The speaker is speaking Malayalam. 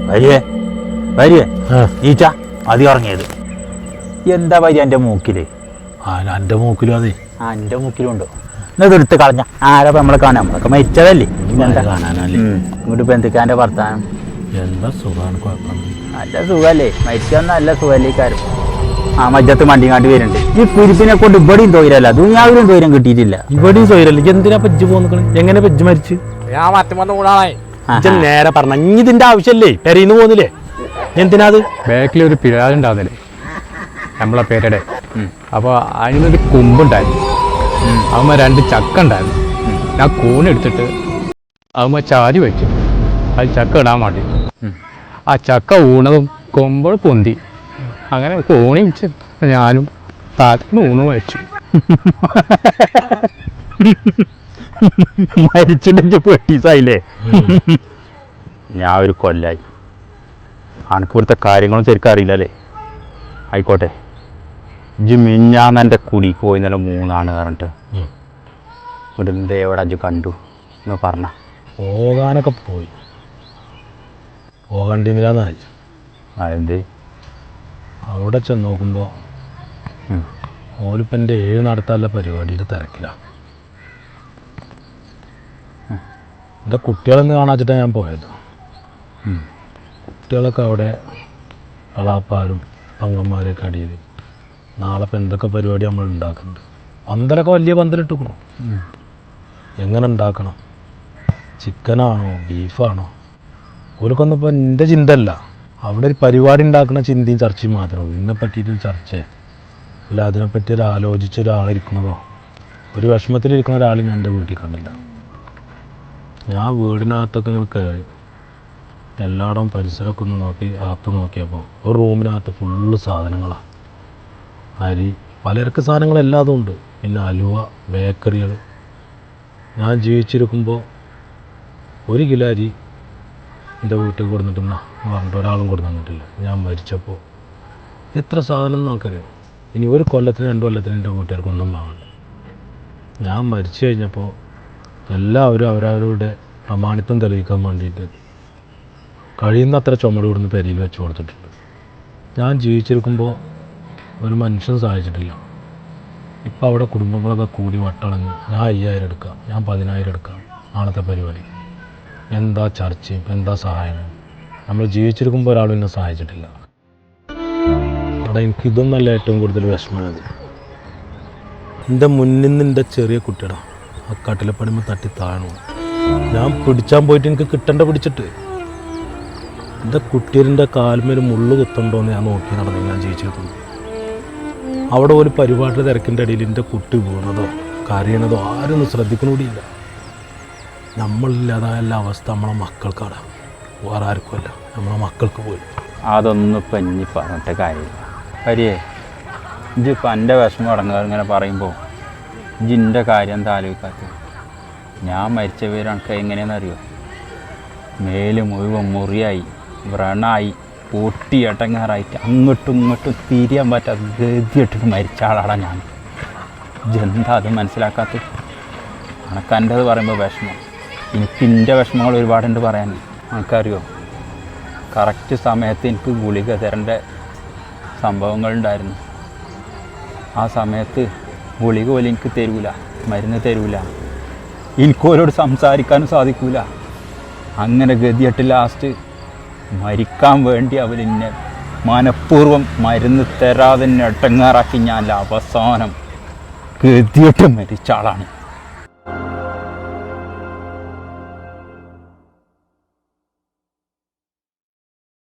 വരിയേ വരിയേ ഈച്ച അതി ഉറങ്ങിയത് എന്താ വരി എൻ്റെ മൂക്കില്? എൻ്റെ മൂക്കിലും അതെ. എൻ്റെ മൂക്കിലും ഉണ്ടോ? എന്നത് എടുത്ത് കളഞ്ഞ ആരാ നമ്മളെ കാണാൻ? നമ്മളൊക്കെ മരിച്ചതല്ലേ കാണാനല്ലേ. ഇങ്ങോട്ട് ഇപ്പം എന്തൊക്കെയാ വർത്താനം? എന്താ സുഖമാണ്, കുഴപ്പം. നല്ല സുഖല്ലേ? മരിച്ചാൽ നല്ല സുഖല്ലേ ഈ കാര്യം. ആ മജ്ജത്ത് മണ്ടിങ്ങാണ്ട് വരുന്നുണ്ട്. ഈ കുരിപ്പിനെ കൊണ്ട് ഇവിടെയും തൊയിരല്ല, ദുനിയാവിലും തൊയിരം കിട്ടിയിട്ടില്ല. ഇവിടെയും തൊയിരല്ല. എന്തിനാ പെജ്ജ് പോന്നിക്കണ്? എങ്ങനെ പെജ്ജ് മരിച്ചു? ഞാൻ മറ്റം വന്ന കൂടാണേ. നേരെ പറഞ്ഞ ഇതിന്റെ ആവശ്യല്ലേ? പെരയിന്ന് പോന്നില്ലേ? എന്തിനാ അത്? ബാക്കിലൊരു പിരാളുണ്ടാവുന്നില്ലേ നമ്മളെ പേരുടെ. അപ്പോൾ അതിനൊരു കൊമ്പുണ്ടായിരുന്നു. അവന്മാർ 2 ചക്ക ഉണ്ടായിരുന്നു. ഞാൻ കൂണെടുത്തിട്ട് അവന്മാർ ചാരി വെച്ചു. അത് ചക്ക ഇടാൻ വേണ്ടി. ആ ചക്ക ഊണതും കൊമ്പോൾ പൊന്തി. അങ്ങനെ കോണി വെച്ച് ഞാനും താത്തിന് ഊണ് വെച്ചു. മരിച്ചിട്ട് പെട്ടീസായില്ലേ? ഞാൻ ഒരു കൊല്ലായി. അനക്കിവിടുത്തെ കാര്യങ്ങളും ശരിക്കും അറിയില്ലല്ലേ? ആയിക്കോട്ടെ, ഇജ്ജ് മിഞ്ഞാന്ന് എൻ്റെ കുടിക്ക് പോയി ഇന്നലെ 3 ആണ് പറഞ്ഞിട്ട് ഇവിടെ എവിടെ അജ്ജ് കണ്ടു എന്ന് പറഞ്ഞ? പോകാനൊക്കെ പോയി, പോകണ്ടില്ലാന്നായി. അതെന്ത്? അവിടെ ചെന്ന് നോക്കുമ്പോൾ ഓലിപ്പം എൻ്റെ 7 നടത്താനുള്ള പരിപാടിയിൽ തിരക്കിലാണ്. എൻ്റെ കുട്ടികളെന്ന് കാണാച്ചിട്ടാണ് ഞാൻ പോയത്. കുട്ടികളൊക്കെ അവിടെ അളാപ്പാരും പങ്ങന്മാരെയൊക്കെ അടിയിൽ നാളെ ഇപ്പം എന്തൊക്കെ പരിപാടി നമ്മൾ ഉണ്ടാക്കുന്നുണ്ട്. പന്തലൊക്കെ വലിയ പന്തലിട്ടിക്കണം. എങ്ങനെ ഉണ്ടാക്കണം? ചിക്കനാണോ ബീഫാണോ? ഓർക്കൊന്നും ഇപ്പം എൻ്റെ ചിന്ത അല്ല. അവിടെ ഒരു പരിപാടി ഉണ്ടാക്കുന്ന ചിന്തയും ചർച്ചയും മാത്രമേ ഉള്ളൂ. ഇതിനെ പറ്റിയിട്ട് ചർച്ച അല്ല. അതിനെപ്പറ്റി ആലോചിച്ച ഒരാളിരിക്കുന്നതോ ഒരു വിഷമത്തിലിരിക്കുന്ന ഒരാളും ഞാൻ എൻ്റെ വീട്ടിൽ കണ്ടില്ല. ഞാൻ വീടിനകത്തൊക്കെ ഇങ്ങനെ കയറി എല്ലായിടവും പരിസരമൊക്കെ ഒന്ന് നോക്കി അകത്ത് നോക്കിയപ്പോൾ ഒരു റൂമിനകത്ത് ഫുള്ള് സാധനങ്ങളാണ്. അരി പലചരക്ക് സാധനങ്ങളെല്ലാതും ഉണ്ട്. പിന്നെ അലുവ, ബേക്കറികൾ. ഞാൻ ജീവിച്ചിരിക്കുമ്പോൾ 1 കിലോ അരി എൻ്റെ വീട്ടിൽ കൊടുത്തിട്ടുണ്ടെന്ന് പറഞ്ഞിട്ട് ഒരാളും കൊടുത്തു തന്നിട്ടില്ല. ഞാൻ മരിച്ചപ്പോൾ എത്ര സാധനം നമുക്കറിയാം. ഇനി 1 കൊല്ലത്തിന് 2 കൊല്ലത്തിന് എൻ്റെ വീട്ടുകാർക്കൊന്നും വാങ്ങണ്ട. ഞാൻ മരിച്ചു കഴിഞ്ഞപ്പോൾ എല്ലാവരും അവരവരുടെ പ്രമാണിത്വം തെളിയിക്കാൻ വേണ്ടിയിട്ട് കഴിയുന്നത്ര ചുമട് കൊടുന്ന് പെരയിൽ വെച്ച് കൊടുത്തിട്ടുണ്ട്. ഞാൻ ജീവിച്ചിരിക്കുമ്പോൾ ഒരു മനുഷ്യൻ സഹായിച്ചിട്ടില്ല. ഇപ്പം അവിടെ കുടുംബങ്ങളൊക്കെ കൂടി വട്ടളഞ്ഞ് ഞാൻ 5000 എടുക്കാം, ഞാൻ 10000 എടുക്കാം. നാളത്തെ പരിപാടി എന്താ ചർച്ചയും എന്താ സഹായവും? നമ്മൾ ജീവിച്ചിരിക്കുമ്പോൾ ഒരാളും എന്നെ സഹായിച്ചിട്ടില്ല. അവിടെ എനിക്കിതൊന്നല്ല ഏറ്റവും കൂടുതൽ വിഷമമായത്. എൻ്റെ മുന്നിൽ നിന്ന് എൻ്റെ ചെറിയ കുട്ടിയുടെ ആ കട്ടിലപ്പടിമ തട്ടി താണു. ഞാൻ പിടിച്ചാൻ പോയിട്ട് എനിക്ക് കിട്ടേണ്ട പിടിച്ചിട്ട് എൻ്റെ കുട്ടിയുടെ കാൽമേൽ മുള്ളു കുത്തുണ്ടോയെന്ന് ഞാൻ നോക്കി നടന്നു. ഞാൻ ജീവിച്ചിരിക്കുന്നു. അവിടെ ഒരു പരിപാടിയുടെ തിരക്കിൻ്റെ ഇടയിൽ എൻ്റെ കുട്ടി വീണതോ കരയണതോ ആരൊന്നും ശ്രദ്ധിക്കണൂടിയില്ല. നമ്മളില്ലാതായ അവസ്ഥ നമ്മളെ മക്കൾക്കാണ്, വേറെ ആർക്കുമല്ല. നമ്മളെ മക്കൾക്ക് പോലും അതൊന്നും ഇപ്പം ഇനി പറഞ്ഞിട്ട് കാര്യമില്ല. വരിയേ, ഇജ്ജിപ്പോൾ എൻ്റെ വിഷമം അടങ്ങാറ് ഇങ്ങനെ പറയുമ്പോൾ ഇജിൻ്റെ കാര്യം എന്താ ആലോചിക്കാത്തത്? ഞാൻ മരിച്ച പേര് എനിക്ക് എങ്ങനെയാണെന്നറിയോ? മേല് മുഴുവൻ മുറിയായി, വ്രണായി, പൊട്ടിയടങ്ങാറായിട്ട് അങ്ങോട്ടും ഇങ്ങോട്ടും തിരിയാൻ പറ്റാത്ത ഗതിയിട്ടിട്ട് മരിച്ച ആളാണ് ഞാൻ. ഇതെന്താ അത് മനസ്സിലാക്കാത്തത്? എനിക്ക് എൻ്റെത് പറയുമ്പോൾ വിഷമം. എനിക്ക് എൻ്റെ വിഷമങ്ങൾ ഒരുപാടുണ്ട് പറയാൻ. എനിക്കറിയോ, കറക്റ്റ് സമയത്ത് എനിക്ക് ഗുളിക തരേണ്ട സംഭവങ്ങളുണ്ടായിരുന്നു. ആ സമയത്ത് ഗുളിക പോലും എനിക്ക് തരൂല, മരുന്ന് തരൂല, എനിക്കോരോട് സംസാരിക്കാനും സാധിക്കൂല. അങ്ങനെ ഗതിയിട്ട് ലാസ്റ്റ് മരിക്കാൻ വേണ്ടി അവരെന്നെ മനഃപൂർവ്വം മരുന്ന് തരാതെ എന്നെ ഇടങ്ങാറാക്കി. ഞാൻ അവസാനം ഗതിയിട്ട് മരിച്ച ആളാണ്.